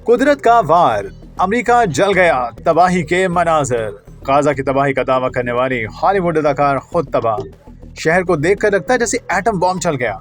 कुदरत का वार, अमेरिका जल गया, तबाही के मनाजर। गाजा की तबाही का दावा करने वाली हॉलीवुड अदाकार खुद तबाह। शहर को देखकर लगता है जैसे एटम बॉम्ब चल गया।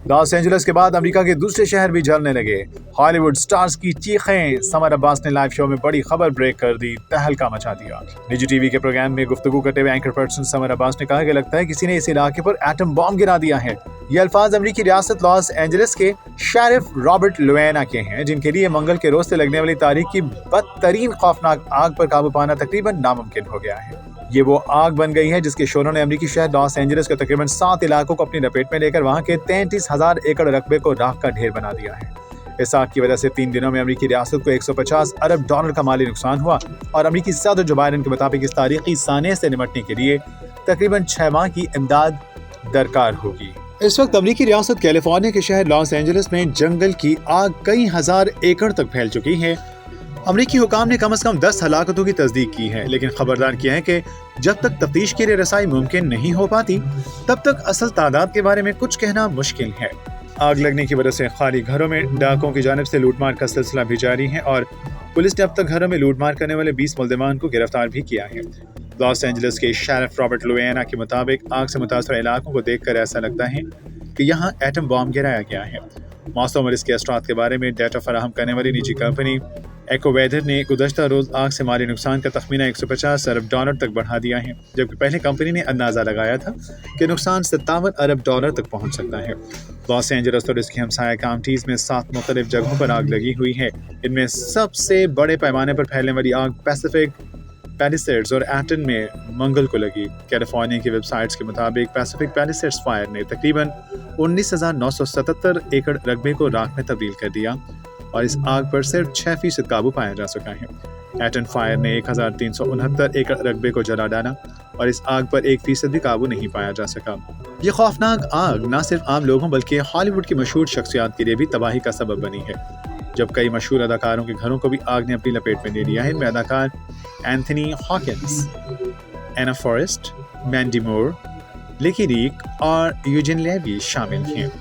लॉस एंजलिस के बाद अमेरिका के दूसरे शहर भी जलने लगे। हॉलीवुड स्टार्स की चीखें। समर अब्बास ने लाइव शो में बड़ी खबर ब्रेक कर दी, तहलका मचा दिया। निजी टीवी के प्रोग्राम में गुफ्तगू करते हुए एंकर पर्सन समर अब्बास ने कहा कि लगता है किसी ने इस इलाके पर एटम बॉम्ब गिरा दिया है। ये अल्फाज अमेरिकी रियासत लॉस एंजलिस के शेरिफ रॉबर्ट लुएना के हैं, जिनके लिए मंगल के रोज से लगने वाली तारीख की बदतरीन खौफनाक आग पर काबू पाना तकरीबन नामुमकिन हो गया है। ये वो आग बन गई है जिसके शोरों ने अमेरिकी शहर लॉस एंजलिस के तकरीबन 7 इलाकों को अपनी लपेट में लेकर वहां के 33,000 एकड़ रकबे को राख का ढेर बना दिया है। इस आग की वजह से 3 दिनों में अमेरिकी रियासत को $150 अरब का माली नुकसान हुआ और अमेरिकी सदर जो बाइडेन के मुताबिक इस तारीखी साने से निपटने के लिए तकरीबन 6 माह की इमदाद दरकार होगी। इस वक्त अमेरिकी रियासत कैलिफोर्निया के शहर लॉस एंजलिस में जंगल की आग कई हजार एकड़ तक फैल चुकी है। अमरीकी हुकाम ने कम से कम 10 हलाकतों की तस्दीक की है, लेकिन खबरदार किया है कि जब तक तफ्तीश के लिए रसाई मुमकिन नहीं हो पाती तब तक असल तादाद के बारे में कुछ कहना मुश्किल है। आग लगने की वजह से खाली घरों में डाकुओं की जानिब से लूटमार का सिलसिला भी जारी है और पुलिस ने अब तक घरों में लूटमार करने वाले 20 मुल्ज़िमान को गिरफ्तार भी किया है। लॉस एंजलिस के शेरिफ रॉबर्ट लुएना के मुताबिक आग से मुतासर इलाकों को देखकर ऐसा लगता है कि यहाँ एटम बॉम्ब गिराया गया है। मौसम और इसके असरात के बारे में डेटा फराहम करने वाली निजी कंपनी एक्वेदर ने गुज़श्ता रोज आग से माली नुकसान का तखमीना $150 अरब तक बढ़ा दिया है, जबकि पहले कंपनी ने अंदाज़ा लगाया था कि नुकसान $57 अरब तक पहुंच सकता है। लॉस एंजलिस और इसकी हमसाया काउंटीज़ में 7 मुख्तलिफ जगहों पर आग लगी हुई है। इनमें सबसे बड़े पैमाने पर फैलने वाली आग पैसिफिक पैलिसेड्स और एटन में मंगल को लगी। कैलिफोर्निया की वेबसाइट्स के मुताबिक पैसिफिक पैलिसेड्स फायर ने तकरीबन 19,977 एकड़ रकबे को राख में तब्दील कर दिया और इस आग पर सिर्फ 6% काबू पाया जा सका है। एटन फायर ने 1,369 एकड़ रकबे को जला डाला और इस आग पर 1% भी काबू नहीं पाया जा सका। ये खौफनाक आग न सिर्फ आम लोगों बल्कि हॉलीवुड की मशहूर शख्सियात के लिए भी तबाही का सबब बनी है, जब कई मशहूर अदाकारों के घरों को भी आग ने अपनी लपेट में ले लिया है। इनमें अदाकार एंथनी हॉकिंस, एना फॉरेस्ट, मैंडी मूर, लिकी रीक और यूजिन लेवी शामिल हैं,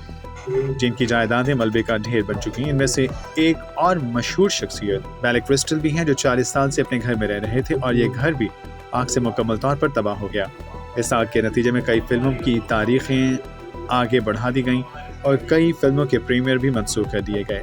जिनकी जायदादें मलबे का ढेर बन चुकी हैं। इनमें से एक और मशहूर शख्सियत बेल क्रिस्टल भी हैं, जो 40 साल से अपने घर में रह रहे थे और ये घर भी आग से मुकम्मल तौर पर तबाह हो गया। इस आग के नतीजे में कई फिल्मों की तारीखें आगे बढ़ा दी गईं और कई फिल्मों के प्रीमियर भी मंसूख कर दिए गए।